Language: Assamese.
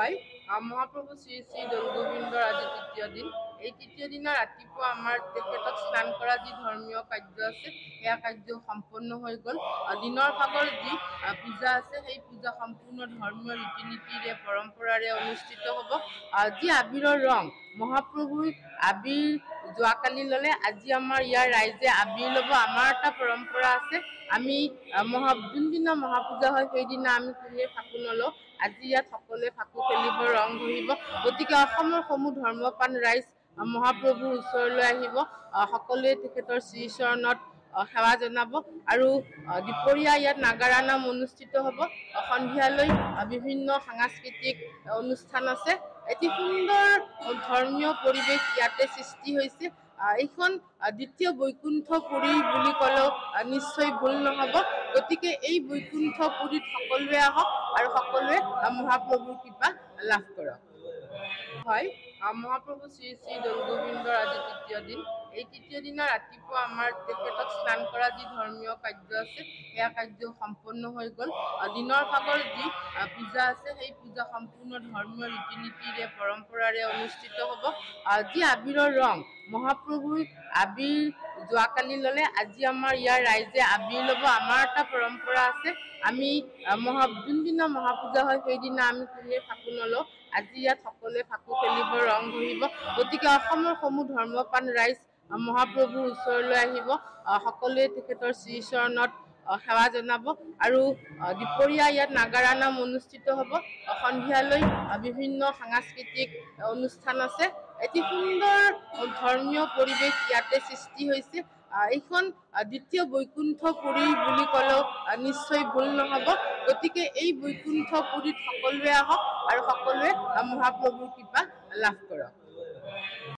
হয় মহাপ্ৰভু শ্ৰী শ্ৰী দৌলগোবিন্দৰ আজি তৃতীয় দিন। এই তৃতীয় দিনা ৰাতিপুৱা আমাৰ তেখেতক স্নান কৰা যি ধৰ্মীয় কাৰ্য আছে সেয়া কাৰ্য সম্পন্ন হৈ গ'ল। দিনৰ ভাগৰ যি পূজা আছে সেই পূজা সম্পূৰ্ণ ধৰ্মীয় ৰীতি নীতিৰে পৰম্পৰাৰে অনুষ্ঠিত হ'ব। যি আবিৰৰ ৰং মহাপ্ৰভুই আবিৰ যোৱাকালি ল'লে, আজি আমাৰ ইয়াৰ ৰাইজে আবিৰ ল'ব। আমাৰ এটা পৰম্পৰা আছে, আমি যোনদিনা মহাপূজা হয় সেইদিনা আমি কোনোৱে ফাকু নলওঁ। আজি ইয়াত সকলোৱে ফাকু খেলিব, ৰং ঘূৰিব। গতিকে অসমৰ সমূহ ধৰ্মপ্ৰাণ ৰাইজ মহাপ্ৰভুৰ ওচৰলৈ আহিব, সকলোৱে তেখেতৰ শ্ৰীচৰণত সেৱা জনাব আৰু দুপৰীয়া ইয়াত নাগাৰা নাম অনুষ্ঠিত হ'ব। সন্ধিয়ালৈ বিভিন্ন সাংস্কৃতিক অনুষ্ঠান আছে। এটি সুন্দৰ ধৰ্মীয় পৰিৱেশ ইয়াতে সৃষ্টি হৈছে। এইখন দ্বিতীয় বৈকুণ্ঠ পুৰী বুলি ক'লেও নিশ্চয় ভুল নহ'ব। গতিকে এই বৈকুণ্ঠ পুৰীত সকলোৱে আহক আৰু সকলোৱে মহাপ্ৰভুৰ কৃপা লাভ কৰক। হয় মহাপ্ৰভু শ্ৰী শ্ৰী দৌলগোবিন্দৰ আজি তৃতীয় দিন। এই তৃতীয় দিনা ৰাতিপুৱা আমাৰ তেখেতক স্নান কৰা যি ধৰ্মীয় কাৰ্য আছে সেয়া কাৰ্য সম্পন্ন হৈ গ'ল। দিনৰ ভাগৰ যি পূজা আছে সেই পূজা সম্পূৰ্ণ ধৰ্মীয় ৰীতি নীতিৰে পৰম্পৰাৰে অনুষ্ঠিত হ'ব। যি আবিৰৰ ৰং মহাপ্ৰভুই আবিৰ যোৱাকালি ল'লে, আজি আমাৰ ইয়াৰ ৰাইজে আবিৰ ল'ব। আমাৰ এটা পৰম্পৰা আছে, আমি যোনদিনা মহাপূজা হয় সেইদিনা আমি কোনোৱে ফাকু নলওঁ। আজি ইয়াত সকলোৱে ফাকু খেলিব, ৰং ঘূৰিব। গতিকে অসমৰ সমূহ ধৰ্মপ্ৰাণ ৰাইজ মহাপ্ৰভুৰ ওচৰলৈ আহিব, সকলোৱে তেখেতৰ শ্ৰীচৰণত সেৱা জনাব আৰু দুপৰীয়া ইয়াত নাগাৰা নাম অনুষ্ঠিত হ'ব। সন্ধিয়ালৈ বিভিন্ন সাংস্কৃতিক অনুষ্ঠান আছে। এটি সুন্দৰ ধৰ্মীয় পৰিৱেশ ইয়াতে সৃষ্টি হৈছে। এইখন দ্বিতীয় বৈকুণ্ঠ পুৰী বুলি ক'লেও নিশ্চয় ভুল নহ'ব। গতিকে এই বৈকুণ্ঠ পুৰীত সকলোৱে আহক আৰু সকলোৱে মহাপ্ৰভুৰ কৃপা লাভ কৰক।